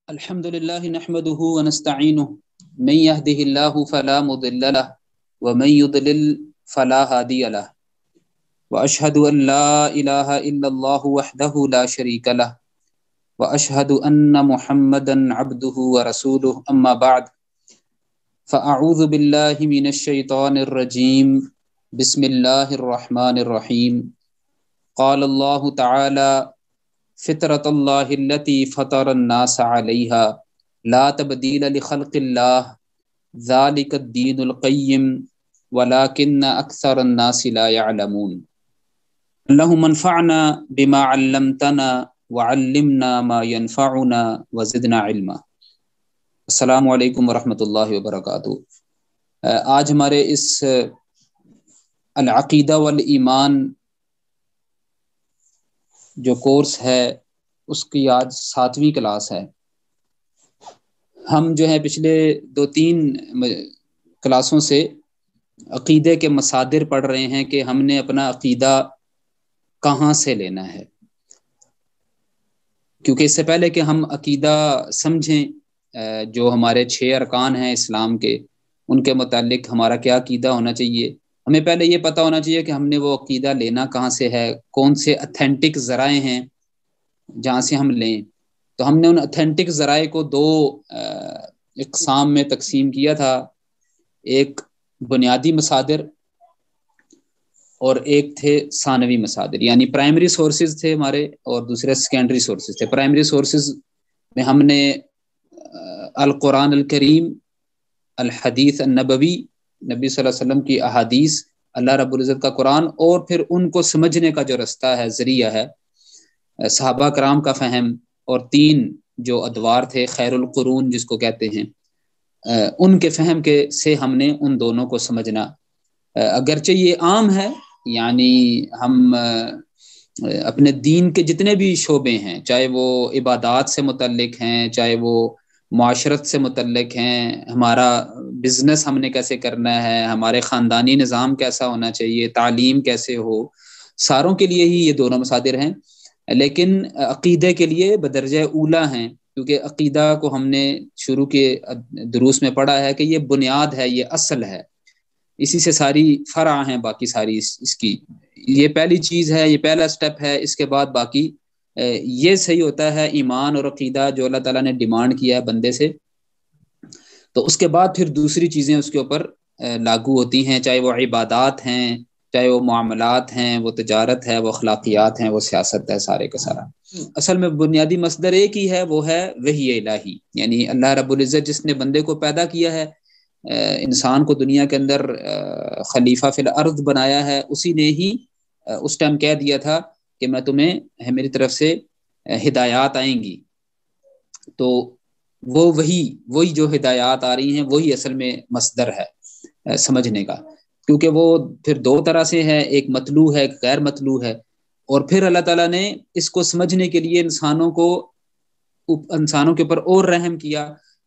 الحمدللہ نحمده ونستعینه من يهده الله فلا مضل له ومن يضلل فلا هادي له واشهد ان لا اله الا الله وحده لا شريك له واشهد ان محمدا عبده ورسوله اما بعد فاعوذ بالله من الشیطان الرجیم بسم اللہ الرحمن الرحیم قال اللہ تعالی فطرت اللہ التي فطر الناس علیها لا تبدیل لخلق اللہ ذلك الدین القیم ولكن اکثر الناس لا يعلمون اللهم انفعنا بما علمتنا وعلمنا ما ينفعنا وزدنا علما۔ السلام علیکم ورحمۃ اللہ وبرکاتہ۔ آج ہمارے اس العقیدہ والایمان جو کورس ہے اس کی آج 7ویں کلاس ہے۔ ہم جو ہے پچھلے 2-3 کلاسوں سے عقیدے کے مصادر پڑھ رہے ہیں کہ ہم نے اپنا عقیدہ کہاں سے لینا ہے، کیونکہ اس سے پہلے کہ ہم عقیدہ سمجھیں جو ہمارے 6 ارکان ہیں اسلام کے، ان کے متعلق ہمارا کیا عقیدہ ہونا چاہیے، ہمیں پہلے یہ پتہ ہونا چاہیے کہ ہم نے وہ عقیدہ لینا کہاں سے ہے، کون سے اتھینٹک ذرائع ہیں جہاں سے ہم لیں۔ تو ہم نے ان اتھینٹک ذرائع کو 2 اقسام میں تقسیم کیا تھا، ایک بنیادی مصادر اور ایک تھے ثانوی مصادر، یعنی پرائمری سورسز تھے ہمارے اور دوسرے سیکنڈری سورسز تھے۔ پرائمری سورسز میں ہم نے القرآن الکریم، الحدیث النبوی، نبی صلی اللہ علیہ وسلم کی احادیث، اللہ رب العزت کا قرآن، اور پھر ان کو سمجھنے کا جو رستہ ہے، ذریعہ ہے، صحابہ کرام کا فہم، اور 3 جو ادوار تھے خیر القرون جس کو کہتے ہیں، ان کے فہم کے سے ہم نے ان دونوں کو سمجھنا۔ اگرچہ یہ عام ہے، یعنی ہم اپنے دین کے جتنے بھی شعبے ہیں، چاہے وہ عبادات سے متعلق ہیں، چاہے وہ معاشرت سے متعلق ہیں، ہمارا بزنس ہم نے کیسے کرنا ہے، ہمارے خاندانی نظام کیسا ہونا چاہیے، تعلیم کیسے ہو، ساروں کے لیے ہی یہ دونوں مصادر ہیں، لیکن عقیدے کے لیے بدرجہ اولیٰ ہیں، کیونکہ عقیدہ کو ہم نے شروع کے دروس میں پڑھا ہے کہ یہ بنیاد ہے، یہ اصل ہے، اسی سے ساری فرع ہیں، باقی ساری اس کی یہ پہلی چیز ہے، یہ پہلا سٹیپ ہے۔ اس کے بعد باقی یہ صحیح ہوتا ہے ایمان اور عقیدہ جو اللہ تعالیٰ نے ڈیمانڈ کیا ہے بندے سے، تو اس کے بعد پھر دوسری چیزیں اس کے اوپر لاگو ہوتی ہیں، چاہے وہ عبادات ہیں، چاہے وہ معاملات ہیں، وہ تجارت ہے، وہ اخلاقیات ہیں، وہ سیاست ہے، سارے کا سارا۔ اصل میں بنیادی مصدر ایک ہی ہے، وہ ہے وحی الہی، یعنی اللہ رب العزت جس نے بندے کو پیدا کیا ہے، انسان کو دنیا کے اندر خلیفہ فی الارض بنایا ہے، اسی نے ہی اس ٹائم کہہ دیا تھا کہ میں تمہیں میری طرف سے ہدایات آئیں گی، تو وہ وہی جو ہدایات آ رہی ہیں وہی اصل میں مصدر ہے سمجھنے کا، کیونکہ وہ پھر 2 طرح سے ہے، ایک مطلوع ہے، ایک غیر مطلوع ہے، اور پھر اللہ تعالیٰ نے اس کو سمجھنے کے لیے انسانوں کے اوپر اور رحم کیا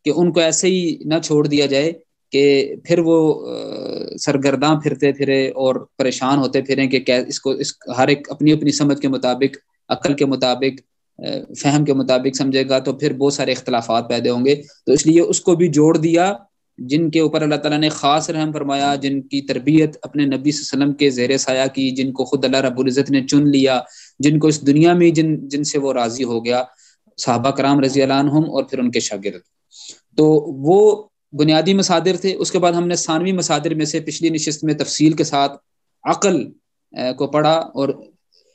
کہ ان کو ایسے ہی نہ چھوڑ دیا جائے کہ پھر وہ سرگرداں پھرتے پھرے اور پریشان ہوتے پھریں کہ اس ہر ایک اپنی اپنی سمجھ کے مطابق، عقل کے مطابق، فہم کے مطابق سمجھے گا تو پھر بہت سارے اختلافات پیدا ہوں گے، تو اس لیے اس کو بھی جوڑ دیا۔ جن کے اوپر اللہ تعالیٰ نے خاص رحم فرمایا، جن کی تربیت اپنے نبی صلی اللہ علیہ وسلم کے زیر سایہ کی، جن کو خود اللہ رب العزت نے چن لیا، جن کو اس دنیا میں جن سے وہ راضی ہو گیا، صحابہ کرام رضی اللہ عنہم اور پھر ان کے شاگرد، تو وہ بنیادی مصادر تھے۔ اس کے بعد ہم نے ثانوی مصادر میں سے پچھلی نشست میں تفصیل کے ساتھ عقل کو پڑھا، اور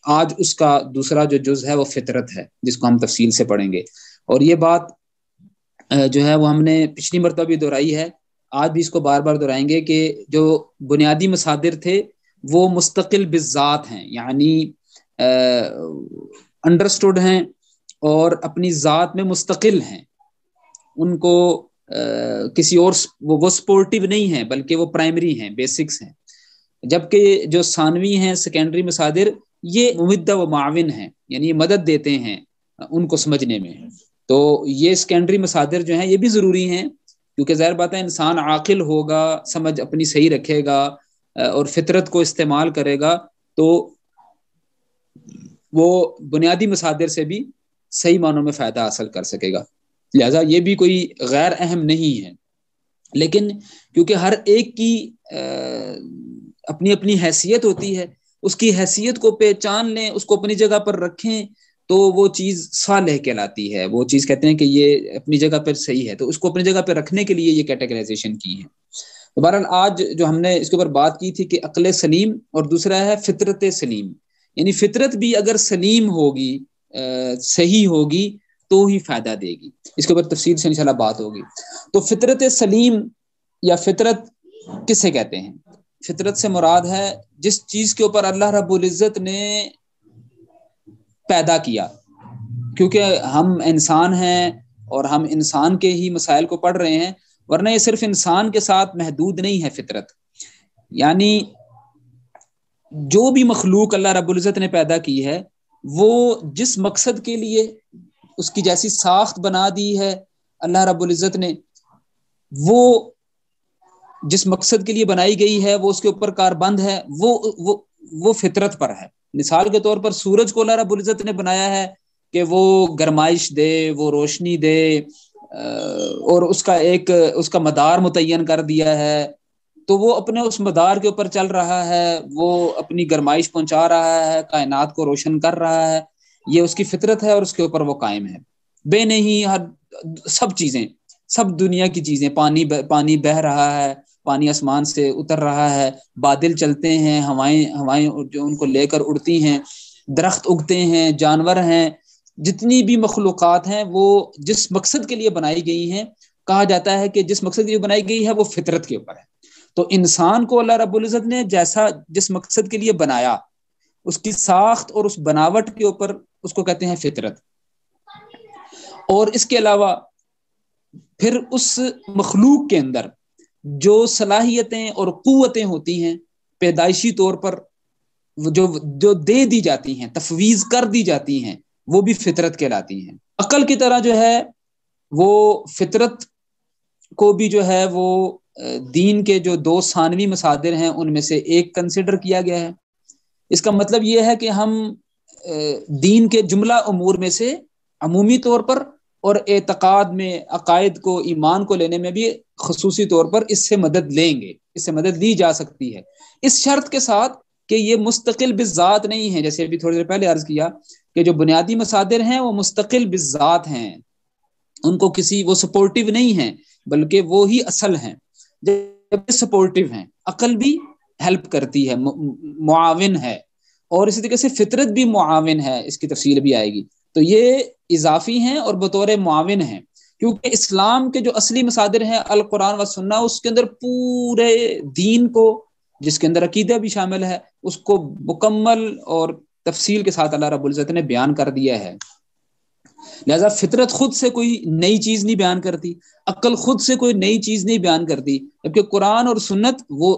آج اس کا دوسرا جو جز ہے وہ فطرت ہے، جس کو ہم تفصیل سے پڑھیں گے، اور یہ بات جو ہے وہ ہم نے پچھلی مرتبہ بھی دہرائی ہے، آج بھی اس کو بار بار دہرائیں گے کہ جو بنیادی مصادر تھے وہ مستقل بالذات ہیں، یعنی انڈرسٹوڈ ہیں اور اپنی ذات میں مستقل ہیں، ان کو کسی اور وہ سپورٹیو نہیں ہیں بلکہ وہ پرائمری ہیں، بیسکس ہیں، جبکہ جو ثانوی ہیں، سیکنڈری مصادر، یہ ممدہ و معاون ہیں، یعنی مدد دیتے ہیں ان کو سمجھنے میں۔ تو یہ سیکنڈری مصادر جو ہیں یہ بھی ضروری ہیں، کیونکہ ظاہر بات ہے انسان عاقل ہوگا، سمجھ اپنی صحیح رکھے گا اور فطرت کو استعمال کرے گا، تو وہ بنیادی مصادر سے بھی صحیح معنوں میں فائدہ حاصل کر سکے گا۔ لہذا یہ بھی کوئی غیر اہم نہیں ہے، لیکن کیونکہ ہر ایک کی اپنی اپنی حیثیت ہوتی ہے، اس کی حیثیت کو پہچان لیں، اس کو اپنی جگہ پر رکھیں، تو وہ چیز صالح کہلاتی ہے، وہ چیز کہتے ہیں کہ یہ اپنی جگہ پر صحیح ہے، تو اس کو اپنی جگہ پہ رکھنے کے لیے یہ کیٹیگرائزیشن کی ہے۔ تو بہرحال آج جو ہم نے اس کے اوپر بات کی تھی کہ عقل سلیم اور دوسرا ہے فطرت سلیم، یعنی فطرت بھی اگر سلیم ہوگی، صحیح ہوگی تو ہی فائدہ دے گی، اس کے اوپر تفصیل سے انشاءاللہ بات ہوگی۔ تو فطرت سلیم یا فطرت کسے کہتے ہیں؟ فطرت سے مراد ہے جس چیز کے اوپر اللہ رب العزت نے پیدا کیا، کیونکہ ہم انسان ہیں اور ہم انسان کے ہی مسائل کو پڑھ رہے ہیں، ورنہ یہ صرف انسان کے ساتھ محدود نہیں ہے فطرت، یعنی جو بھی مخلوق اللہ رب العزت نے پیدا کی ہے وہ جس مقصد کے لیے اس کی جیسی ساخت بنا دی ہے اللہ رب العزت نے، وہ جس مقصد کے لیے بنائی گئی ہے وہ اس کے اوپر کاربند ہے، وہ فطرت پر ہے۔ مثال کے طور پر سورج کو اللہ رب العزت نے بنایا ہے کہ وہ گرمائش دے، وہ روشنی دے، اور اس کا مدار متعین کر دیا ہے، تو وہ اپنے اس مدار کے اوپر چل رہا ہے، وہ اپنی گرمائش پہنچا رہا ہے، کائنات کو روشن کر رہا ہے، یہ اس کی فطرت ہے اور اس کے اوپر وہ قائم ہے۔ بے نہیں سب چیزیں، سب دنیا کی چیزیں، پانی بہ رہا ہے، پانی آسمان سے اتر رہا ہے، بادل چلتے ہیں، ہوائیں جو ان کو لے کر اڑتی ہیں، درخت اگتے ہیں، جانور ہیں، جتنی بھی مخلوقات ہیں وہ جس مقصد کے لیے بنائی گئی ہیں، کہا جاتا ہے کہ جس مقصد کے لیے بنائی گئی ہے وہ فطرت کے اوپر ہے۔ تو انسان کو اللہ رب العزت نے جس مقصد کے لیے بنایا، اس کی ساخت اور اس بناوٹ کے اوپر اس کو کہتے ہیں فطرت۔ اور اس کے علاوہ پھر اس مخلوق کے اندر جو صلاحیتیں اور قوتیں ہوتی ہیں پیدائشی طور پر جو دے دی جاتی ہیں، تفویض کر دی جاتی ہیں، وہ بھی فطرت کہلاتی ہیں۔ عقل کی طرح جو ہے وہ فطرت کو بھی جو ہے وہ دین کے جو 2 ثانوی مصادر ہیں ان میں سے ایک کنسیڈر کیا گیا ہے۔ اس کا مطلب یہ ہے کہ ہم دین کے جملہ امور میں سے عمومی طور پر اور اعتقاد میں، عقائد کو، ایمان کو لینے میں بھی خصوصی طور پر اس سے مدد لیں گے، اس سے مدد لی جا سکتی ہے، اس شرط کے ساتھ کہ یہ مستقل بالذات نہیں ہے، جیسے ابھی تھوڑی دیر پہلے عرض کیا کہ جو بنیادی مصادر ہیں وہ مستقل بالذات ہیں، ان کو وہ سپورٹیو نہیں ہیں بلکہ وہ ہی اصل ہیں، جب سپورٹیو ہیں۔ عقل بھی ہیلپ کرتی ہے، معاون ہے، اور اسی طریقے سے فطرت بھی معاون ہے، اس کی تفصیل بھی آئے گی۔ تو یہ اضافی ہیں اور بطور معاون ہیں، کیونکہ اسلام کے جو اصلی مصادر ہیں القرآن و سنہ، اس کے اندر پورے دین کو، جس کے اندر عقیدہ بھی شامل ہے، اس کو مکمل اور تفصیل کے ساتھ اللہ رب العزت نے بیان کر دیا ہے۔ لہذا فطرت خود سے کوئی نئی چیز نہیں بیان کرتی، عقل خود سے کوئی نئی چیز نہیں بیان کرتی، جبکہ قرآن اور سنت وہ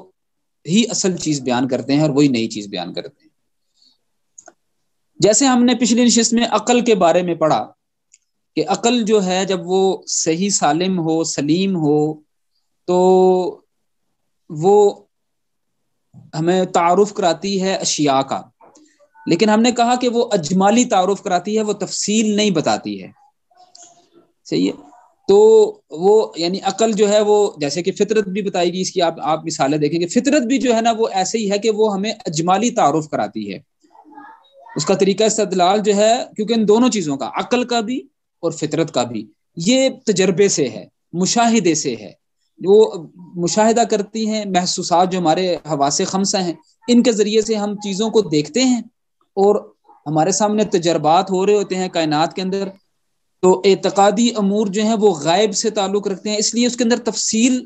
ہی اصل چیز بیان کرتے ہیں اور وہی نئی چیز بیان کرتے ہیں۔ جیسے ہم نے پچھلی نشست میں عقل کے بارے میں پڑھا کہ عقل جو ہے جب وہ صحیح سالم ہو، سلیم ہو، تو وہ ہمیں تعارف کراتی ہے اشیاء کا، لیکن ہم نے کہا کہ وہ اجمالی تعارف کراتی ہے، وہ تفصیل نہیں بتاتی ہے، صحیح ہے؟ تو وہ یعنی عقل جو ہے وہ جیسے کہ فطرت بھی بتائی گی، اس کی آپ مثالیں دیکھیں گے، فطرت بھی جو ہے نا وہ ایسے ہی ہے کہ وہ ہمیں اجمالی تعارف کراتی ہے۔ اس کا طریقہ استدلال جو ہے، کیونکہ ان دونوں چیزوں کا، عقل کا بھی اور فطرت کا بھی، یہ تجربے سے ہے، مشاہدے سے ہے، وہ مشاہدہ کرتی ہیں، محسوسات جو ہمارے حواس خمسہ ہیں، ان کے ذریعے سے ہم چیزوں کو دیکھتے ہیں اور ہمارے سامنے تجربات ہو رہے ہوتے ہیں کائنات کے اندر۔ تو اعتقادی امور جو ہیں وہ غائب سے تعلق رکھتے ہیں، اس لیے اس کے اندر تفصیل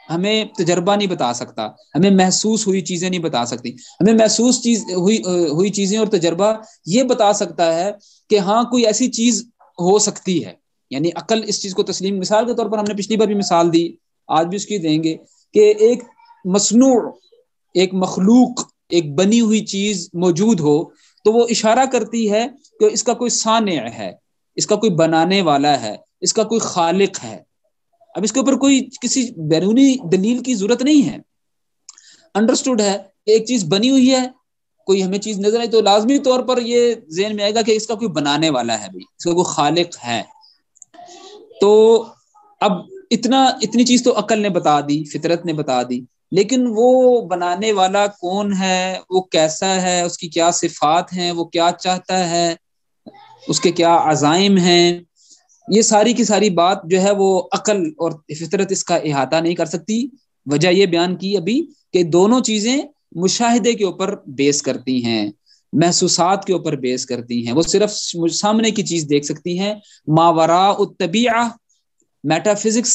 ہمیں تجربہ نہیں بتا سکتا، ہمیں محسوس ہوئی چیزیں نہیں بتا سکتی، ہمیں محسوس ہوئی چیزیں اور تجربہ یہ بتا سکتا ہے کہ ہاں کوئی ایسی چیز ہو سکتی ہے، یعنی عقل اس چیز کو تسلیم۔ مثال کے طور پر ہم نے پچھلی بار بھی مثال دی، آج بھی اس کی دیں گے کہ ایک مصنوع، ایک مخلوق، ایک بنی ہوئی چیز موجود ہو تو وہ اشارہ کرتی ہے کہ اس کا کوئی صانع ہے، اس کا کوئی بنانے والا ہے، اس کا کوئی خالق ہے۔ اب اس کے اوپر کوئی کسی بیرونی دلیل کی ضرورت نہیں ہے، انڈرسٹوڈ ہے کہ ایک چیز بنی ہوئی ہے، کوئی ہمیں چیز نظر آئی تو لازمی طور پر یہ ذہن میں آئے گا کہ اس کا کوئی بنانے والا ہے، بھی اس کا کوئی خالق ہے۔ تو اب اتنی چیز تو عقل نے بتا دی، فطرت نے بتا دی، لیکن وہ بنانے والا کون ہے، وہ کیسا ہے، اس کی کیا صفات ہیں، وہ کیا چاہتا ہے، اس کے کیا عزائم ہیں، یہ ساری کی ساری بات جو ہے وہ عقل اور فطرت اس کا احاطہ نہیں کر سکتی۔ وجہ یہ بیان کی ابھی کہ دونوں چیزیں مشاہدے کے اوپر بیس کرتی ہیں، محسوسات کے اوپر بیس کرتی ہیں، وہ صرف سامنے کی چیز دیکھ سکتی ہیں، ماوراء الطبیعہ میٹا فزکس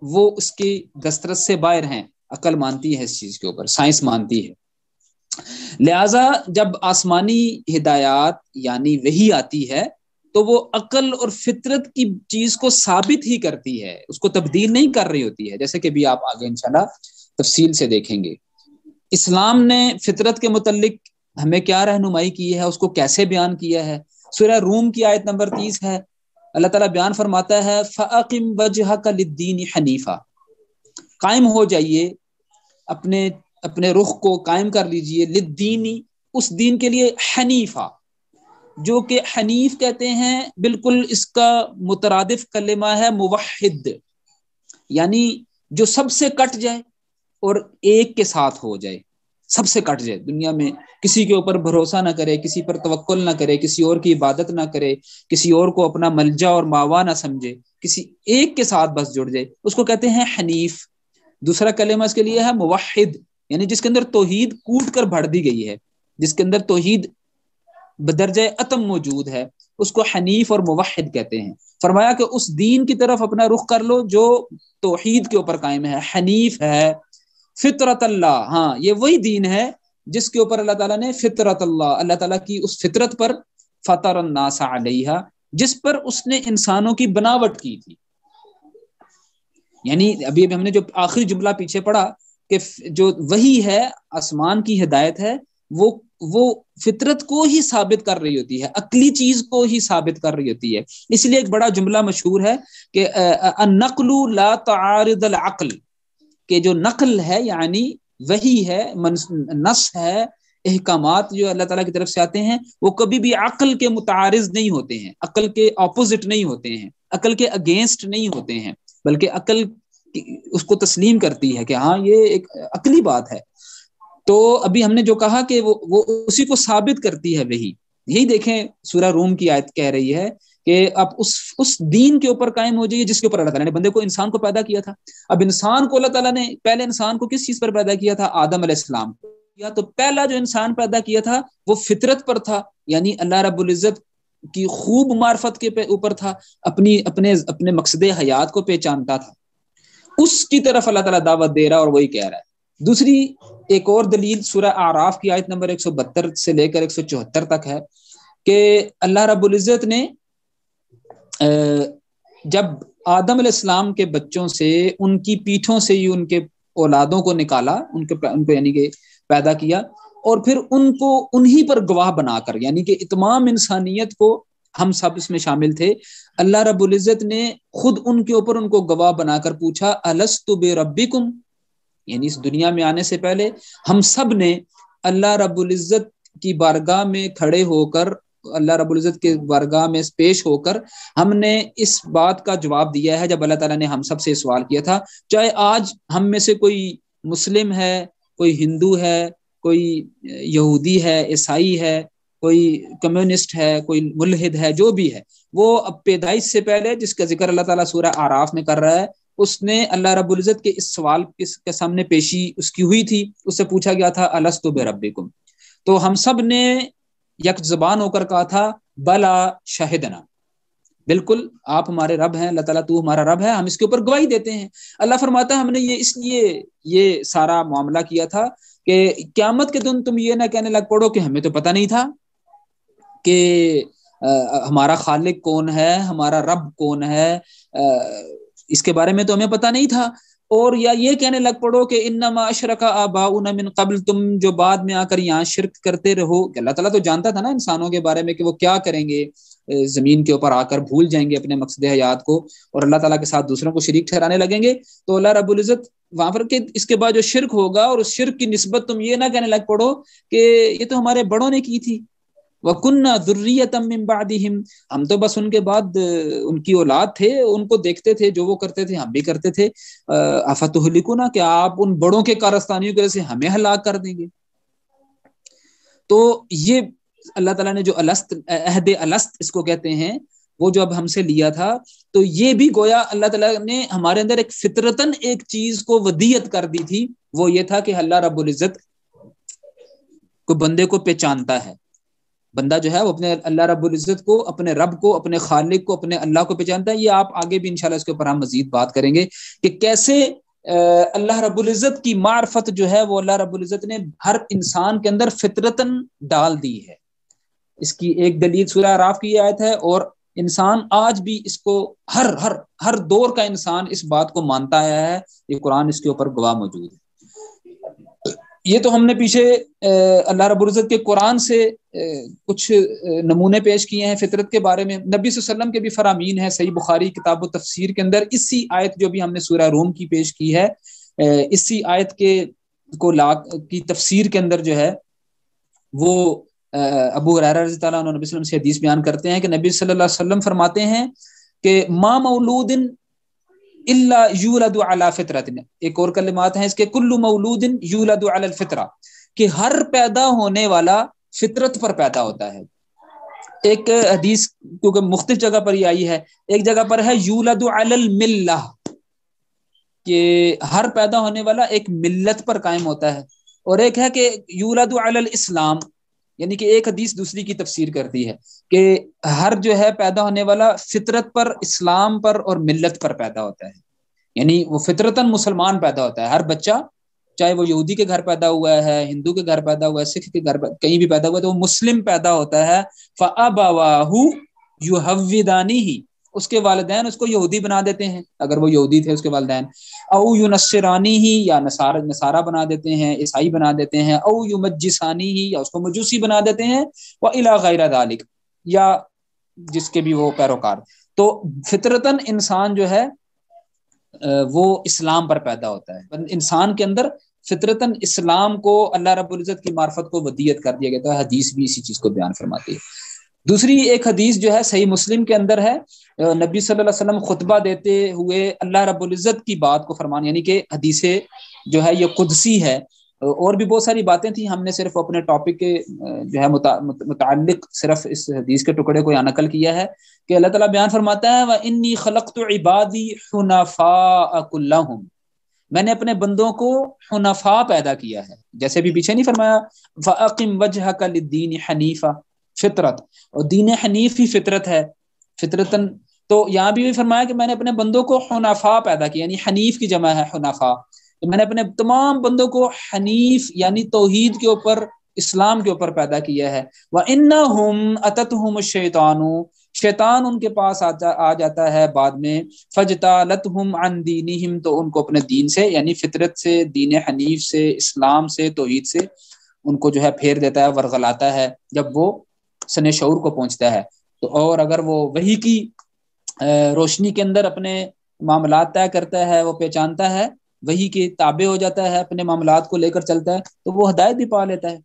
وہ اس کی دسترس سے باہر ہیں، عقل مانتی ہے اس چیز کے اوپر، سائنس مانتی ہے۔ لہذا جب آسمانی ہدایات یعنی وحی آتی ہے تو وہ عقل اور فطرت کی چیز کو ثابت ہی کرتی ہے، اس کو تبدیل نہیں کر رہی ہوتی ہے، جیسے کہ بھی آپ آگے انشاءاللہ تفصیل سے دیکھیں گے۔ اسلام نے فطرت کے متعلق ہمیں کیا رہنمائی کی ہے، اس کو کیسے بیان کیا ہے۔ سورہ روم کی آیت نمبر 30 ہے، اللہ تعالیٰ بیان فرماتا ہے فَأَقِمْ وَجْهَكَ لِلدِّينِ حَنِيفًا، قائم ہو جائیے، اپنے رخ کو قائم کر لیجئے، للدین، اس دین کے لیے، حنیفہ، جو کہ حنیف کہتے ہیں بالکل اس کا مترادف کلمہ ہے موحد، یعنی جو سب سے کٹ جائے اور ایک کے ساتھ ہو جائے، سب سے کٹ جائے، دنیا میں کسی کے اوپر بھروسہ نہ کرے، کسی پر توکل نہ کرے، کسی اور کی عبادت نہ کرے، کسی اور کو اپنا ملجا اور ماوا نہ سمجھے، کسی ایک کے ساتھ بس جڑ جائے، اس کو کہتے ہیں حنیف۔ دوسرا کلمہ اس کے لیے ہے موحد، یعنی جس کے اندر توحید کوٹ کر بھر دی گئی ہے، جس کے اندر توحید بدرجہ اتم موجود ہے، اس کو حنیف اور موحد کہتے ہیں۔ فرمایا کہ اس دین کی طرف اپنا رخ کر لو جو توحید کے اوپر قائم ہے، حنیف ہے، فطرت اللہ، ہاں یہ وہی دین ہے جس کے اوپر اللہ تعالیٰ نے فطرت اللہ تعالیٰ کی اس فطرت پر فطر الناس علیہا، جس پر اس نے انسانوں کی بناوٹ کی تھی۔ یعنی ابھی ہم نے جو آخری جملہ پیچھے پڑھا کہ جو وہی ہے، آسمان کی ہدایت ہے، وہ فطرت کو ہی ثابت کر رہی ہوتی ہے، عقلی چیز کو ہی ثابت کر رہی ہوتی ہے۔ اس لیے ایک بڑا جملہ مشہور ہے کہ النقل لا تعارض العقل، کہ جو نقل ہے یعنی وہی ہے، نص ہے، احکامات جو اللہ تعالیٰ کی طرف سے آتے ہیں وہ کبھی بھی عقل کے متعارض نہیں ہوتے ہیں، عقل کے اپوزٹ نہیں ہوتے ہیں، عقل کے اگینسٹ نہیں ہوتے ہیں، بلکہ عقل اس کو تسلیم کرتی ہے کہ ہاں یہ ایک عقلی بات ہے۔ تو ابھی ہم نے جو کہا کہ وہ اسی کو ثابت کرتی ہے وہی، یہی دیکھیں سورہ روم کی آیت کہہ رہی ہے کہ اب اس دین کے اوپر قائم ہو جائیے جس کے اوپر اللہ تعالیٰ نے بندے کو، انسان کو پیدا کیا تھا۔ اب انسان کو اللہ تعالیٰ نے پہلے انسان کو کس چیز پر پیدا کیا تھا؟ آدم علیہ السلام، یا تو پہلا جو انسان پیدا کیا تھا وہ فطرت پر تھا، یعنی اللہ رب العزت کی خوب معرفت کے اوپر تھا، اپنے مقصد حیات کو پہچانتا تھا، اس کی طرف اللہ تعالیٰ دعوت دے رہا اور وہی کہہ رہا ہے۔ دوسری ایک اور دلیل سورہ اعراف کی آیت نمبر 172 سے لے کر 174 تک ہے کہ اللہ رب العزت نے جب آدم علیہ السلام کے بچوں سے، ان کی پیٹھوں سے ہی ان کے اولادوں کو نکالا، ان کو یعنی کہ پیدا کیا، اور پھر ان کو انہی پر گواہ بنا کر، یعنی کہ تمام انسانیت کو، ہم سب اس میں شامل تھے، اللہ رب العزت نے خود ان کے اوپر ان کو گواہ بنا کر پوچھا الست بربکم، یعنی اس دنیا میں آنے سے پہلے ہم سب نے اللہ رب العزت کی بارگاہ میں کھڑے ہو کر، اللہ رب العزت کے بارگاہ میں پیش ہو کر ہم نے اس بات کا جواب دیا ہے جب اللہ تعالیٰ نے ہم سب سے سوال کیا تھا۔ چاہے آج ہم میں سے کوئی مسلم ہے، کوئی ہندو ہے، کوئی یہودی ہے، عیسائی ہے، کوئی کمیونسٹ ہے، کوئی ملحد ہے، جو بھی ہے، وہ اب پیدائش سے پہلے جس کا ذکر اللہ تعالیٰ سورہ اعراف میں کر رہا ہے، اس نے اللہ رب العزت کے اس سوال کے سامنے پیشی اس کی ہوئی تھی، اس سے پوچھا گیا تھا الست بربکم، تو ہم سب نے یک زبان ہو کر کہا تھا بلا شہدنا، بالکل آپ ہمارے رب ہیں، اللہ تعالیٰ تو ہمارا رب ہے، ہم اس کے اوپر گواہی دیتے ہیں۔ اللہ فرماتا ہے ہم نے یہ اس لیے یہ سارا معاملہ کیا تھا کہ قیامت کے دن تم یہ نہ کہنے لگ پڑو کہ ہمیں تو پتہ نہیں تھا کہ ہمارا خالق کون ہے، ہمارا رب کون ہے، اس کے بارے میں تو ہمیں پتہ نہیں تھا، اور یا یہ کہنے لگ پڑو کہ انما اشرک آباؤنا من قبل، تم جو بعد میں آ کر یہاں شرک کرتے رہو، کہ اللہ تعالیٰ تو جانتا تھا نا انسانوں کے بارے میں کہ وہ کیا کریں گے، زمین کے اوپر آ کر بھول جائیں گے اپنے مقصد حیات کو اور اللہ تعالیٰ کے ساتھ دوسروں کو شریک ٹھہرانے لگیں گے، تو اللہ رب العزت وہاں پر کہ اس کے بعد جو شرک ہوگا اور اس شرک کی نسبت تم یہ نہ کہنے لگ پڑو کہ یہ تو ہمارے بڑوں نے کی تھی، وَكُنَّا ذُرِّيَّةً مِّن بَعْدِهِمْ، ہم تو بس ان کے بعد ان کی اولاد تھے، ان کو دیکھتے تھے، جو وہ کرتے تھے ہم بھی کرتے تھے. افتہلکونا، کہ آپ ان بڑوں کے کارستانیوں کی وجہ سے ہمیں ہلاک کر دیں گے. تو یہ اللہ تعالیٰ نے جو عہد الست اس کو کہتے ہیں، وہ جو اب ہم سے لیا تھا، تو یہ بھی گویا اللہ تعالیٰ نے ہمارے اندر ایک فطرتاً ایک چیز کو ودیت کر دی تھی. وہ یہ تھا کہ اللہ رب العزت کو بندے کو پہچانتا ہے. بندہ جو ہے وہ اپنے اللہ رب العزت کو، اپنے رب کو، اپنے خالق کو، اپنے اللہ کو پہچانتا ہے. یہ آپ آگے بھی انشاءاللہ اس کے اوپر ہم مزید بات کریں گے کہ کیسے اللہ رب العزت کی معرفت جو ہے وہ اللہ رب العزت نے ہر انسان کے اندر فطرتاً ڈال دی ہے. اس کی ایک دلیل سورہ اعراف کی آیت ہے، اور انسان آج بھی اس کو ہر دور کا انسان اس بات کو مانتا ہے. یہ قرآن اس کے اوپر گواہ موجود ہے. یہ تو ہم نے پیچھے اللہ رب العزت کے قرآن سے کچھ نمونے پیش کیے ہیں فطرت کے بارے میں. نبی صلی اللہ علیہ وسلم کے بھی فرامین ہیں صحیح بخاری کتاب و تفسیر کے اندر. اسی آیت جو بھی ہم نے سورہ روم کی پیش کی ہے، اسی آیت کی تفسیر کے اندر جو ہے وہ ابو ہریرہ رضی اللہ عنہ نبی صلی اللہ علیہ وسلم سے حدیث بیان کرتے ہیں کہ نبی صلی اللہ علیہ وسلم فرماتے ہیں کہ ما مولود الا یولد علی فطرۃ. ایک اور کلمات ہیں اس کے، کل مولود یولد علی الفطرہ، کہ ہر پیدا ہونے والا فطرت پر پیدا ہوتا ہے. ایک حدیث کیونکہ مختلف جگہ پر یہ آئی ہے، ایک جگہ پر ہے یولد علی الملہ، کہ ہر پیدا ہونے والا ایک ملت پر قائم ہوتا ہے. اور ایک ہے کہ یولد علی الاسلام، یعنی کہ ایک حدیث دوسری کی تفسیر کرتی ہے کہ ہر جو ہے پیدا ہونے والا فطرت پر، اسلام پر اور ملت پر پیدا ہوتا ہے. یعنی وہ فطرتاً مسلمان پیدا ہوتا ہے. ہر بچہ چاہے وہ یہودی کے گھر پیدا ہوا ہے، ہندو کے گھر پیدا ہوا ہے، سکھ کے گھر کہیں بھی پیدا ہوا ہے، تو وہ مسلم پیدا ہوتا ہے. فَأَبَوَاهُ يُحَوِّدَانِهِ، اس کے والدین اس کو یہودی بنا دیتے ہیں اگر وہ یہودی تھے اس کے والدین، او یونصرانیہ، یا نصارہ بنا دیتے ہیں، عیسائی بنا دیتے ہیں، او یمجسانیہ، یا اس کو مجوسی بنا دیتے ہیں، وَإِلَى غَيْرَ ذَلِكَ، یا جس کے بھی وہ پیروکار. تو فطرتاً انسان جو ہے وہ اسلام پر پیدا ہوتا ہے. انسان کے اندر فطرتاً اسلام کو اللہ رب العزت کی معرفت کو ودیت کر دیا گیا ہے. حدیث بھی اسی چیز کو بیان فرماتی ہے. دوسری ایک حدیث جو ہے صحیح مسلم کے اندر ہے، نبی صلی اللہ علیہ وسلم خطبہ دیتے ہوئے اللہ رب العزت کی بات کو فرمان، یعنی کہ حدیث جو ہے یہ قدسی ہے. اور بھی بہت ساری باتیں تھیں، ہم نے صرف اپنے ٹاپک کے جو ہے متعلق صرف اس حدیث کے ٹکڑے کو یہاں نقل کیا ہے کہ اللہ تعالیٰ بیان فرماتا ہے وَإِنِّي خَلَقْتُ عِبَادِي حُنَفَاءَ كُلَّهُمْ، میں نے اپنے بندوں کو حنفاء پیدا کیا ہے. جیسے بھی پیچھے نہیں فرمایا فَأَقِمْ وَجْهَكَ لِلدِّينِ حَنِيفًا، فطرت، اور دین حنیف ہی فطرت ہے فطرتاً. تو یہاں بھی فرمایا کہ میں نے اپنے بندوں کو حنفاء پیدا کیا، یعنی حنیف کی جمع ہے حنفاء. میں نے اپنے تمام بندوں کو حنیف یعنی توحید کے اوپر، اسلام کے اوپر پیدا کیا ہے. وَإِنَّهُمْ أَتَتْهُمُ الشَّيْطَانُ، شیطان ان کے پاس آ جاتا ہے بعد میں، فَجْتَالَتْهُمْ عَنْ دِينِهِمْ، تو ان کو اپنے دین سے یعنی فطرت سے، دین حنیف سے، اسلام سے، توحید سے ان کو جو ہے پھیر دیتا ہے، ورغلاتا ہے جب وہ سن شعور کو پہنچتا ہے. تو اور اگر وہ وحی کی روشنی کے اندر اپنے معاملات طے کرتا ہے، وہ پہچانتا ہے، وحی کے تابع ہو جاتا ہے، اپنے معاملات کو لے کر چلتا ہے، تو وہ ہدایت بھی پا لیتا ہے.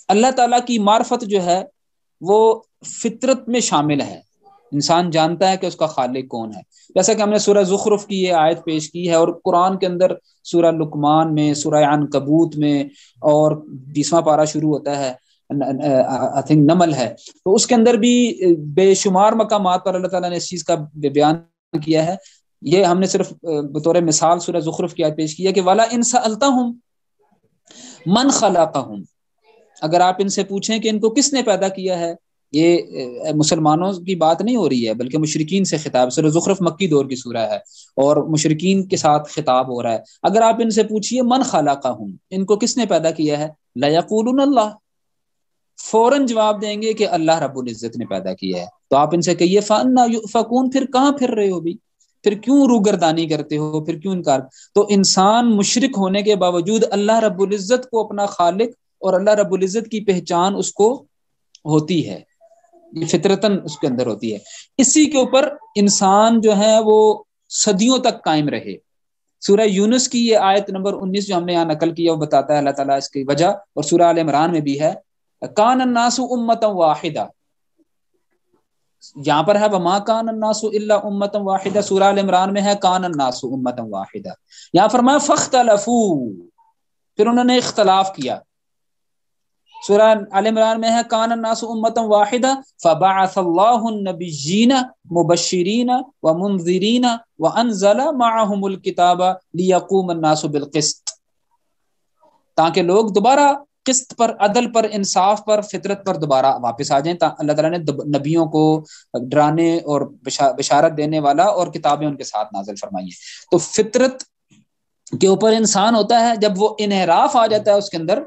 اللہ تعالیٰ کی معرفت جو ہے وہ فطرت میں شامل ہے. انسان جانتا ہے کہ اس کا خالق کون ہے. جیسا کہ ہم نے سورہ زخرف کی یہ آیت پیش کی ہے، اور قرآن کے اندر سورہ لقمان میں، سورہ عنکبوت میں، اور 20واں پارہ شروع ہوتا ہے I think نمل ہے، تو اس کے اندر بھی بے شمار مقامات پر اللہ تعالیٰ نے اس چیز کا بیان کیا ہے. یہ ہم نے صرف بطور مثال سورہ زخرف کی آیت پیش کی ہے کہ وَلَا إِن سَأَلْتَهُمْ مَنْ خَلَقَهُمْ، اگر آپ ان سے پوچھیں کہ ان کو کس نے پیدا کیا ہے. یہ مسلمانوں کی بات نہیں ہو رہی ہے بلکہ مشرکین سے خطاب. سورہ زخرف مکی دور کی سورہ ہے اور مشرکین کے ساتھ خطاب ہو رہا ہے. اگر آپ ان سے پوچھئے من خلقہم، ان کو کس نے پیدا کیا ہے، لَيَقُولُنَ اللَّهُ، فوراً جواب دیں گے کہ اللہ رب العزت نے پیدا کیا ہے. تو آپ ان سے کہیے فَأَنَّا يُؤْفَكُونَ، پھر کہاں پھر رہے ہو بھی، پھر کیوں روگردانی کرتے ہو، پھر کیوں انکار. تو انسان مشرک ہونے کے باوجود اللہ رب العزت کو اپنا خالق اور اللہ رب العزت کی پہچان اس کو ہوتی ہے، یہ فطرتاً اس کے اندر ہوتی ہے. اسی کے اوپر انسان جو ہے وہ صدیوں تک قائم رہے. سورہ یونس کی یہ آیت نمبر 19 جو ہم نے یہاں نقل کیا وہ بتاتا ہے اللہ تعالیٰ اس کی وجہ، اور سورہ آل عمران میں بھی ہے کان الناس امۃ واحدہ، یہاں پر ہے وما کان الناس الا امۃ واحدہ، سورہ ال عمران میں ہے کان الناس امۃ واحدہ، یہاں فرمایا فاختلفوا، پھر انہوں نے اختلاف کیا. سورہ ال عمران میں ہے کان الناس امۃ واحدہ فبعث اللہ النبیین مبشرین ومنذرین وانزل معهم الکتاب لیقوم الناس بالقسط، تاکہ لوگ دوبارہ قسط پر، عدل پر، انصاف پر، فطرت پر دوبارہ واپس آ جائیں. اللہ تعالیٰ نے نبیوں کو ڈرانے اور بشارت دینے والا اور کتابیں ان کے ساتھ نازل فرمائی ہیں. تو فطرت کے اوپر انسان ہوتا ہے، جب وہ انحراف آ جاتا ہے اس کے اندر،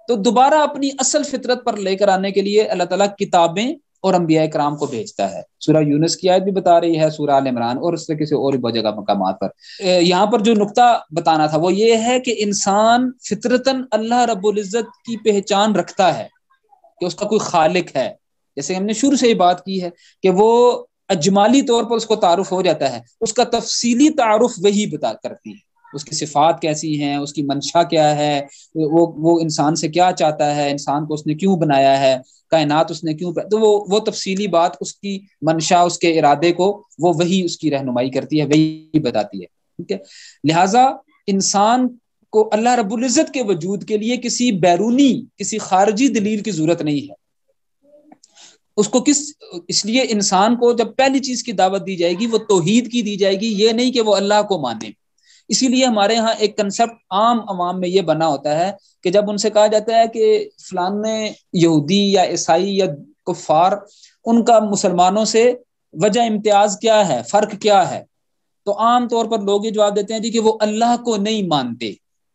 تو دوبارہ اپنی اصل فطرت پر لے کر آنے کے لیے اللہ تعالیٰ کتابیں اور انبیاء کرام کو بھیجتا ہے. سورہ یونس کی آیت بھی بتا رہی ہے، سورہ ال عمران، اور اس سے کسی اور بھی بہت جگہ مقامات پر. یہاں پر جو نقطہ بتانا تھا وہ یہ ہے کہ انسان فطرتاً اللہ رب العزت کی پہچان رکھتا ہے کہ اس کا کوئی خالق ہے، جیسے ہم نے شروع سے ہی بات کی ہے کہ وہ اجمالی طور پر اس کو تعارف ہو جاتا ہے، اس کا تفصیلی تعارف وہی بتا کرتی ہے، اس کی صفات کیسی ہیں، اس کی منشا کیا ہے، وہ انسان سے کیا چاہتا ہے، انسان کو اس نے کیوں بنایا ہے، کائنات اس نے کیوں، تو وہ تفصیلی بات، اس کی منشا، اس کے ارادے کو وہ وہی اس کی رہنمائی کرتی ہے، وہی بتاتی ہے. ٹھیک ہے، لہٰذا انسان کو اللہ رب العزت کے وجود کے لیے کسی بیرونی، کسی خارجی دلیل کی ضرورت نہیں ہے. اس کو اس لیے انسان کو جب پہلی چیز کی دعوت دی جائے گی وہ توحید کی دی جائے گی، یہ نہیں کہ وہ اللہ کو مانے. اسی لیے ہمارے ہاں ایک کنسپٹ عام عوام میں یہ بنا ہوتا ہے کہ جب ان سے کہا جاتا ہے کہ فلانے یہودی یا عیسائی یا کفار، ان کا مسلمانوں سے وجہ امتیاز کیا ہے، فرق کیا ہے، تو عام طور پر لوگ یہ جواب دیتے ہیں جی کہ وہ اللہ کو نہیں مانتے.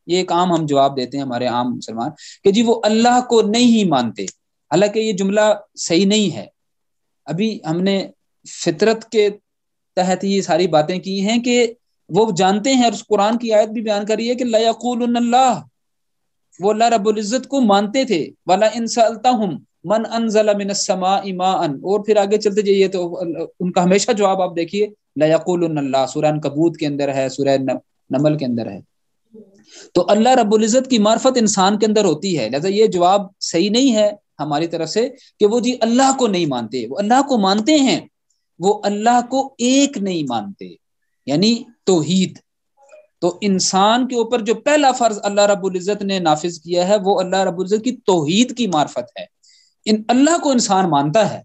یہ ایک عام ہم جواب دیتے ہیں ہمارے عام مسلمان کہ جی وہ اللہ کو نہیں مانتے، حالانکہ یہ جملہ صحیح نہیں ہے. ابھی ہم نے فطرت کے تحت یہ ساری باتیں کی ہیں کہ وہ جانتے ہیں، اور اس قرآن کی آیت بھی بیان کری ہے کہ لَيَقُولُنَّ اللَّهُ، وہ اللہ رب العزت کو مانتے تھے. وَلَئِن سَأَلْتَهُمْ مَنْ أَنزَلَ مِنَ السَّمَاءِ مَاءً، اور پھر آگے چلتے جائیے تو ان کا ہمیشہ جواب آپ دیکھیے لَيَقُولُنَّ اللَّهُ، سورہ عنکبوت کے اندر ہے، سورہ نمل کے اندر ہے. تو اللہ رب العزت کی معرفت انسان کے اندر ہوتی ہے، لہذا یہ جواب صحیح نہیں ہے ہماری طرف سے کہ وہ جی اللہ کو نہیں مانتے. وہ اللہ کو مانتے ہیں، وہ اللہ کو ایک نہیں مانتے، یعنی توحید. تو انسان کے اوپر جو پہلا فرض اللہ رب العزت نے نافذ کیا ہے وہ اللہ رب العزت کی توحید کی معرفت ہے. اللہ کو انسان مانتا ہے،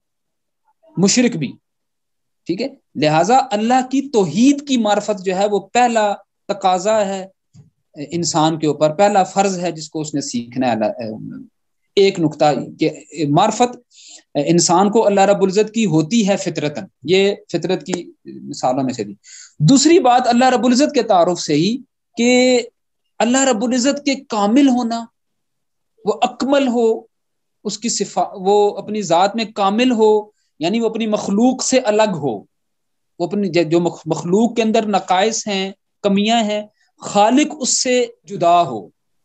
مشرک بھی، ٹھیک ہے، لہٰذا اللہ کی توحید کی معرفت جو ہے وہ پہلا تقاضا ہے انسان کے اوپر، پہلا فرض ہے جس کو اس نے سیکھنا ہے. ایک نقطہ کہ معرفت انسان کو اللہ رب العزت کی ہوتی ہے فطرتاً، یہ فطرت کی مثالوں میں سے دی. دوسری بات اللہ رب العزت کے تعارف سے ہی کہ اللہ رب العزت کے کامل ہونا، وہ اکمل ہو، اس کی وہ اپنی ذات میں کامل ہو، یعنی وہ اپنی مخلوق سے الگ ہو، وہ اپنی جو مخلوق کے اندر نقائص ہیں، کمیاں ہیں، خالق اس سے جدا ہو.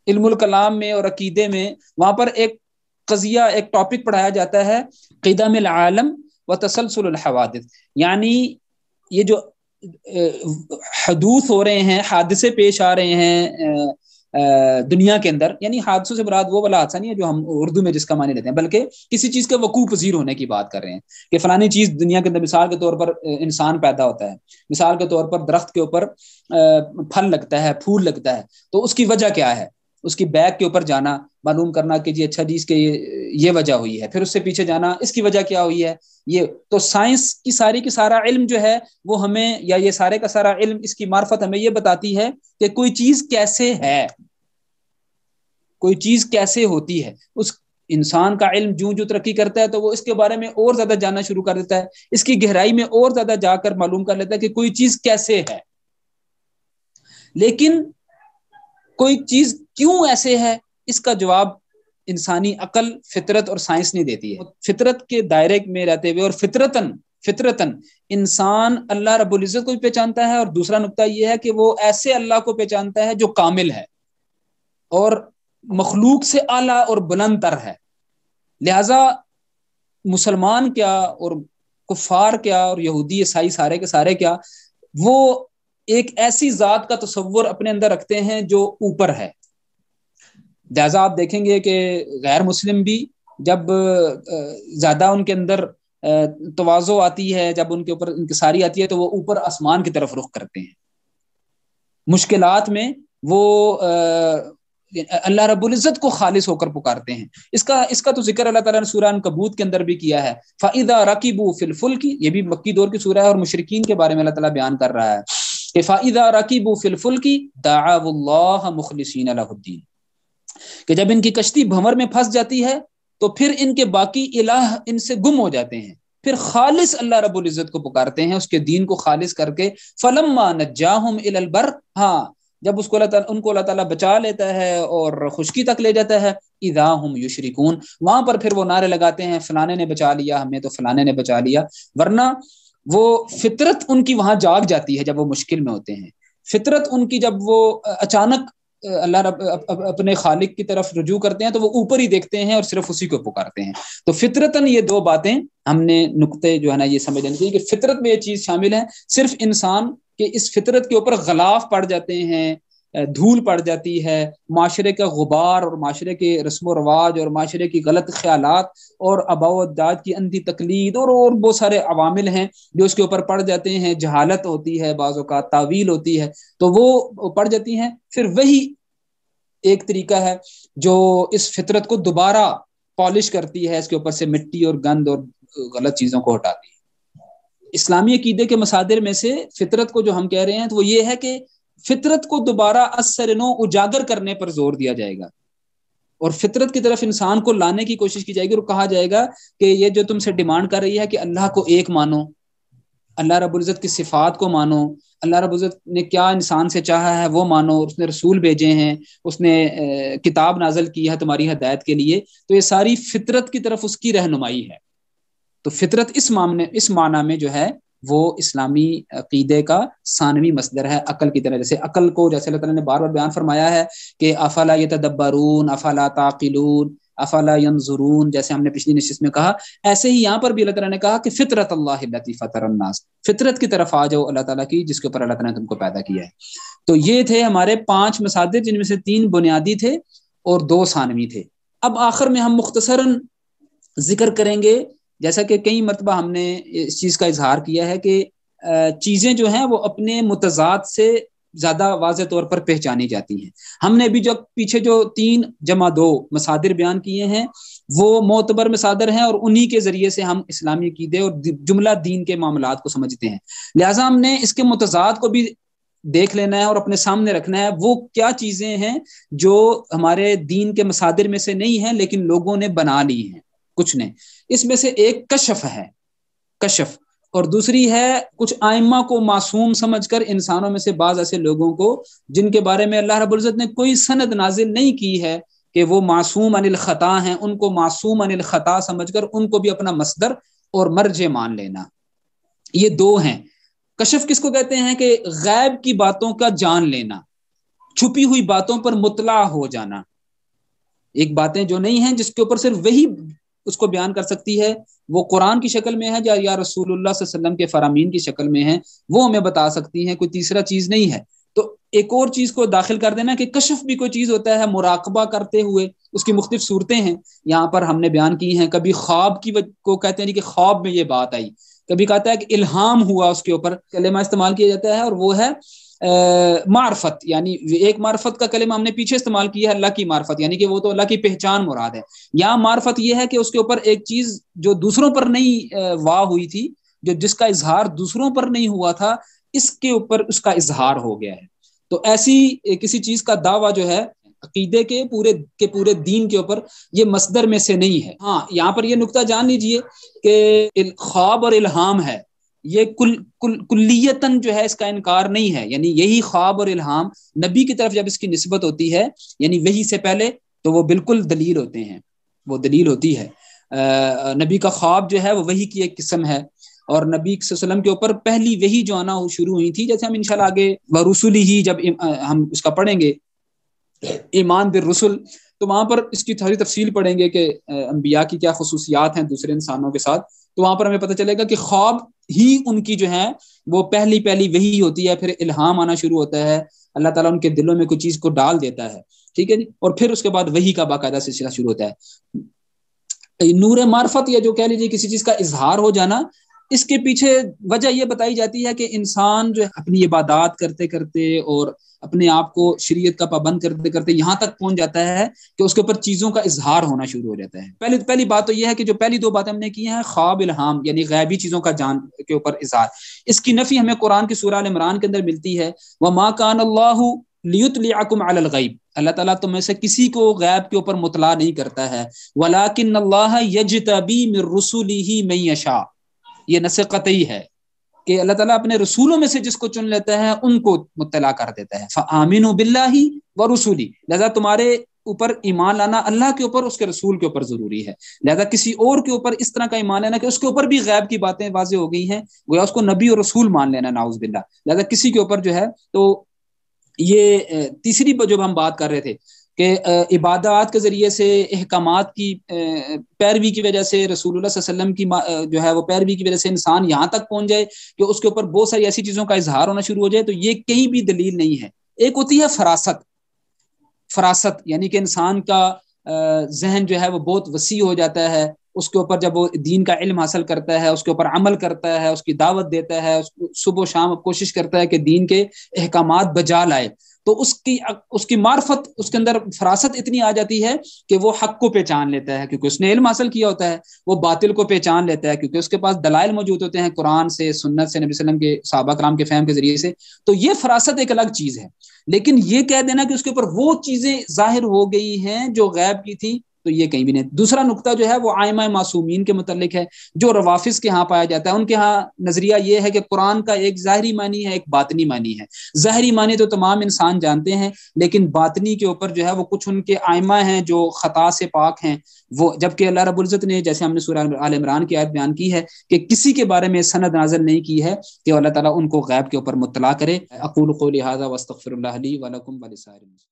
علم الکلام میں اور عقیدے میں وہاں پر ایک قضیہ، ایک ٹاپک پڑھایا جاتا ہے قدم العالم و تسلسل الحوادث، یعنی یہ جو حدوث ہو رہے ہیں، حادثے پیش آ رہے ہیں دنیا کے اندر، یعنی حادثوں سے مراد وہ والا حادثہ نہیں ہے جو ہم اردو میں جس کا معنی لیتے ہیں، بلکہ کسی چیز کے وقوع پذیر ہونے کی بات کر رہے ہیں کہ فلانی چیز دنیا کے اندر، مثال کے طور پر انسان پیدا ہوتا ہے، مثال کے طور پر درخت کے اوپر پھل لگتا ہے، پھول لگتا ہے، تو اس کی وجہ کیا ہے، اس کی بیک کے اوپر جانا، معلوم کرنا کہ جی اچھا جی اس کے یہ وجہ ہوئی ہے، پھر اس سے پیچھے جانا اس کی وجہ کیا ہوئی ہے. یہ تو سائنس کی ساری کی سارا علم جو ہے وہ ہمیں، یا یہ سارے کا سارا علم، اس کی معرفت ہمیں یہ بتاتی ہے کہ کوئی چیز کیسے ہے، کوئی چیز کیسے ہوتی ہے. اس انسان کا علم جو ترقی کرتا ہے تو وہ اس کے بارے میں اور زیادہ جاننا شروع کر دیتا ہے، اس کی گہرائی میں اور زیادہ جا کر معلوم کر لیتا ہے کہ کوئی چیز کیسے ہے. لیکن کوئی چیز کیوں ایسے ہے، اس کا جواب انسانی عقل، فطرت اور سائنس نہیں دیتی ہے. فطرت کے دائرے میں رہتے ہوئے اور فطرتاً انسان اللہ رب العزت کو بھی پہچانتا ہے، اور دوسرا نقطہ یہ ہے کہ وہ ایسے اللہ کو پہچانتا ہے جو کامل ہے اور مخلوق سے اعلیٰ اور بلند تر ہے. لہذا مسلمان کیا اور کفار کیا اور یہودی عیسائی سارے کے سارے کیا، وہ ایک ایسی ذات کا تصور اپنے اندر رکھتے ہیں جو اوپر ہے. لہذا آپ دیکھیں گے کہ غیر مسلم بھی جب زیادہ ان کے اندر تواضع آتی ہے، جب ان کے اوپر انکساری آتی ہے، تو وہ اوپر آسمان کی طرف رخ کرتے ہیں. مشکلات میں وہ اللہ رب العزت کو خالص ہو کر پکارتے ہیں. اس کا تو ذکر اللہ تعالیٰ نے سورہ عنکبوت کے اندر بھی کیا ہے. فَإِذَا رَكِبُوا فِي الْفُلْكِ، یہ بھی مکی دور کی سورہ ہے اور مشرکین کے بارے میں اللہ تعالیٰ بیان کر رہا ہے کہ فَإِذَا رَكِبُوا فِي الْفُلْكِ دَعَوُا اللَّهَ مُخْلِصِينَ لَهُ الدِّينَ، کہ جب ان کی کشتی بھنور میں پھنس جاتی ہے تو پھر ان کے باقی الہ ان سے گم ہو جاتے ہیں، پھر خالص اللہ رب العزت کو پکارتے ہیں، اس کے دین کو خالص کر کے. فَلَمَّا نَجَّاهُمْ إِلَى الْبَرِّ، ہاں جب اس کو ان کو اللہ تعالیٰ بچا لیتا ہے اور خشکی تک لے جاتا ہے، اذا ہم یشرکون، وہاں پر پھر وہ نعرے لگاتے ہیں فلانے نے بچا لیا ہمیں، تو فلانے نے بچا لیا. ورنہ وہ فطرت ان کی وہاں جاگ جاتی ہے جب وہ مشکل میں ہوتے ہیں. فطرت ان کی جب وہ اچانک اللہ رب اپنے خالق کی طرف رجوع کرتے ہیں تو وہ اوپر ہی دیکھتے ہیں اور صرف اسی کو پکارتے ہیں. تو فطرتاً یہ دو باتیں ہم نے نقطے جو ہے نا یہ سمجھ لینی چاہیے کہ فطرت میں یہ چیز شامل ہے. صرف انسان کہ اس فطرت کے اوپر غلاف پڑ جاتے ہیں، دھول پڑ جاتی ہے، معاشرے کا غبار اور معاشرے کے رسم و رواج اور معاشرے کی غلط خیالات اور آباء و اجداد کی اندھی تقلید اور بہت سارے عوامل ہیں جو اس کے اوپر پڑ جاتے ہیں. جہالت ہوتی ہے، بعض اوقات تعویل ہوتی ہے، تو وہ پڑ جاتی ہیں. پھر وہی ایک طریقہ ہے جو اس فطرت کو دوبارہ پالش کرتی ہے، اس کے اوپر سے مٹی اور گند اور غلط چیزوں کو ہٹاتی ہے. اسلامی عقیدے کے مصادر میں سے فطرت کو جو ہم کہہ رہے ہیں تو وہ یہ ہے کہ فطرت کو دوبارہ اثر نو اجاگر کرنے پر زور دیا جائے گا اور فطرت کی طرف انسان کو لانے کی کوشش کی جائے گی اور کہا جائے گا کہ یہ جو تم سے ڈیمانڈ کر رہی ہے کہ اللہ کو ایک مانو، اللہ رب العزت کی صفات کو مانو، اللہ رب العزت نے کیا انسان سے چاہا ہے وہ مانو، اس نے رسول بھیجے ہیں، اس نے کتاب نازل کی ہے تمہاری ہدایت کے لیے، تو یہ ساری فطرت کی طرف اس کی رہنمائی ہے. تو فطرت اس معنی میں جو ہے وہ اسلامی عقیدے کا ثانوی مصدر ہے عقل کی طرح. جیسے عقل کو جیسے اللہ تعالیٰ نے بار بار بیان فرمایا ہے کہ افلا یتدبرون افلا تعقلون افلا ینظرون، جیسے ہم نے پچھلی نشست میں کہا، ایسے ہی یہاں پر بھی اللہ تعالیٰ نے کہا کہ فطرت اللہ التی فطر الناس، فطرت کی طرف آ جاؤ اللہ تعالیٰ کی جس کے اوپر اللہ تعالیٰ نے تم کو پیدا کیا ہے. تو یہ تھے ہمارے 5 مصادر جن میں سے 3 بنیادی تھے اور 2 ثانوی تھے. اب آخر میں ہم مختصراً ذکر کریں گے، جیسا کہ کئی مرتبہ ہم نے اس چیز کا اظہار کیا ہے کہ چیزیں جو ہیں وہ اپنے متضاد سے زیادہ واضح طور پر پہچانی جاتی ہیں. ہم نے ابھی جو پیچھے جو 3 جمع 2 مصادر بیان کیے ہیں وہ معتبر مصادر ہیں اور انہی کے ذریعے سے ہم اسلامی عقیدے اور جملہ دین کے معاملات کو سمجھتے ہیں. لہٰذا ہم نے اس کے متضاد کو بھی دیکھ لینا ہے اور اپنے سامنے رکھنا ہے. وہ کیا چیزیں ہیں جو ہمارے دین کے مصادر میں سے نہیں ہیں لیکن لوگوں نے بنا لی ہیں کچھ نے. اس میں سے ایک کشف ہے، کشف، اور دوسری ہے کچھ ائمہ کو معصوم سمجھ کر انسانوں میں سے بعض ایسے لوگوں کو جن کے بارے میں اللہ رب العزت نے کوئی سند نازل نہیں کی ہے کہ وہ معصوم عن الخطا ہیں، ان کو معصوم عن الخطا سمجھ کر ان کو بھی اپنا مصدر اور مرجع مان لینا. یہ 2 ہیں. کشف کس کو کہتے ہیں کہ غیب کی باتوں کا جان لینا، چھپی ہوئی باتوں پر مطلع ہو جانا. ایک باتیں جو نہیں ہیں جس کے اوپر صرف وہی اس کو بیان کر سکتی ہے، وہ قرآن کی شکل میں ہے یا رسول اللہ صلی اللہ علیہ وسلم کے فرامین کی شکل میں ہے، وہ ہمیں بتا سکتی ہیں، کوئی تیسرا چیز نہیں ہے. تو ایک اور چیز کو داخل کر دینا کہ کشف بھی کوئی چیز ہوتا ہے مراقبہ کرتے ہوئے، اس کی مختلف صورتیں ہیں یہاں پر ہم نے بیان کی ہیں. کبھی خواب کی کو کہتے ہیں کہ خواب میں یہ بات آئی، کبھی کہتا ہے کہ الہام ہوا، اس کے اوپر کلمہ استعمال کیا جاتا ہے اور وہ ہے معرفت. یعنی ایک معرفت کا کلمہ ہم نے پیچھے استعمال کیا ہے اللہ کی معرفت، یعنی کہ وہ تو اللہ کی پہچان مراد ہے. یہاں معرفت یہ ہے کہ اس کے اوپر ایک چیز جو دوسروں پر نہیں واہ ہوئی تھی، جو جس کا اظہار دوسروں پر نہیں ہوا تھا، اس کے اوپر اس کا اظہار ہو گیا ہے. تو ایسی کسی چیز کا دعویٰ جو ہے عقیدے کے پورے دین کے اوپر یہ مصدر میں سے نہیں ہے. ہاں یہاں پر یہ نقطہ جان لیجئے کہ خواب اور الہام ہے، یہ کلیتاً جو ہے اس کا انکار نہیں ہے. یعنی یہی خواب اور الہام نبی کی طرف جب اس کی نسبت ہوتی ہے یعنی وحی سے پہلے، تو وہ بالکل دلیل ہوتے ہیں، وہ دلیل ہوتی ہے. نبی کا خواب جو ہے وہ وحی کی ایک قسم ہے اور نبی صلی اللہ علیہ وسلم کے اوپر پہلی وحی جو آنا شروع ہوئی تھی، جیسے ہم انشاءاللہ آگے ورسولی ہی جب ہم اس کا پڑھیں گے ایمان بالرسل، تو وہاں پر اس کی تھوڑی تفصیل پڑھیں گے کہ انبیاء کی کیا خصوصیات ہیں دوسرے انسانوں کے ساتھ. تو وہاں پر ہمیں پتہ چلے گا کہ خواب ہی ان کی جو ہے وہ پہلی وحی ہوتی ہے، پھر الہام آنا شروع ہوتا ہے، اللہ تعالیٰ ان کے دلوں میں کوئی چیز کو ڈال دیتا ہے، ٹھیک ہے جی، اور پھر اس کے بعد وحی کا باقاعدہ سلسلہ شروع ہوتا ہے. نور معرفت یا جو کہہ لیجیے کسی چیز کا اظہار ہو جانا، اس کے پیچھے وجہ یہ بتائی جاتی ہے کہ انسان جو اپنی عبادات کرتے کرتے اور اپنے آپ کو شریعت کا پابند کرتے کرتے یہاں تک پہنچ جاتا ہے کہ اس کے اوپر چیزوں کا اظہار ہونا شروع ہو جاتا ہے۔ پہلی بات تو یہ ہے کہ جو پہلی دو باتیں ہم نے کی ہیں، خواب، الہام، یعنی غیبی چیزوں کا جان کے اوپر اظہار، اس کی نفی ہمیں قرآن کی سورہ ال عمران کے اندر ملتی ہے، وَمَا كَانَ اللَّهُ لِيُطْلِعَكُمْ عَلَى الْغَيْبِ، اللہ تعالیٰ تم میں سے کسی کو غیب کے اوپر مطلع نہیں کرتا ہے، وَلَٰكِنَّ اللَّهَ يَجْتَبِي مِن رُّسُلِهِ مَن يَشَاءُ، یہ نص قطعی ہے کہ اللہ تعالیٰ اپنے رسولوں میں سے جس کو چن لیتا ہے ان کو مطلع کر دیتا ہے۔ فَآمِنُوا بِاللَّهِ وَرُسُلِهِ، لہذا تمہارے اوپر ایمان لانا اللہ کے اوپر، اس کے رسول کے اوپر ضروری ہے۔ لہذا کسی اور کے اوپر اس طرح کا ایمان لینا کہ اس کے اوپر بھی غیب کی باتیں واضح ہو گئی ہیں، گویا اس کو نبی اور رسول مان لینا، نعوذ باللہ۔ لہذا کسی کے اوپر جو ہے، تو یہ تیسری جو ہم بات کر رہے تھے کہ عبادات کے ذریعے سے، احکامات کی پیروی کی وجہ سے، رسول اللہ صلی اللہ علیہ وسلم کی جو ہے وہ پیروی کی وجہ سے انسان یہاں تک پہنچ جائے کہ اس کے اوپر بہت ساری ایسی چیزوں کا اظہار ہونا شروع ہو جائے، تو یہ کہیں بھی دلیل نہیں ہے۔ ایک ہوتی ہے فراست، یعنی کہ انسان کا ذہن جو ہے وہ بہت وسیع ہو جاتا ہے، اس کے اوپر جب وہ دین کا علم حاصل کرتا ہے، اس کے اوپر عمل کرتا ہے، اس کی دعوت دیتا ہے، صبح و شام کوشش کرتا ہے کہ دین کے احکامات بجا لائے، تو اس کی معرفت، اس کے اندر فراست اتنی آ جاتی ہے کہ وہ حق کو پہچان لیتا ہے، کیونکہ اس نے علم حاصل کیا ہوتا ہے، وہ باطل کو پہچان لیتا ہے کیونکہ اس کے پاس دلائل موجود ہوتے ہیں قرآن سے، سنت سے، نبی صلی اللہ علیہ وسلم کے صحابہ کرام کے فہم کے ذریعے سے۔ تو یہ فراست ایک الگ چیز ہے، لیکن یہ کہہ دینا کہ اس کے اوپر وہ چیزیں ظاہر ہو گئی ہیں جو غیب کی تھی، تو یہ کہیں بھی نہیں۔ دوسرا نقطہ جو ہے وہ ائمہ معصومین کے متعلق ہے، جو روافظ کے ہاں پایا جاتا ہے۔ ان کے ہاں نظریہ یہ ہے کہ قرآن کا ایک ظاہری معنی ہے، ایک باطنی معنی ہے۔ ظاہری معنی تو تمام انسان جانتے ہیں، لیکن باطنی کے اوپر جو ہے وہ کچھ ان کے ائمہ ہیں جو خطا سے پاک ہیں، وہ جبکہ اللہ رب العزت نے، جیسے ہم نے سورہ آل عمران کی آیت بیان کی ہے، کہ کسی کے بارے میں سند نازل نہیں کی ہے کہ اللہ تعالیٰ ان کو غیب کے اوپر مطلع کرے۔ اقول قولی ھذا واستغفر اللہ لی ولکم ولسائر المسلمین۔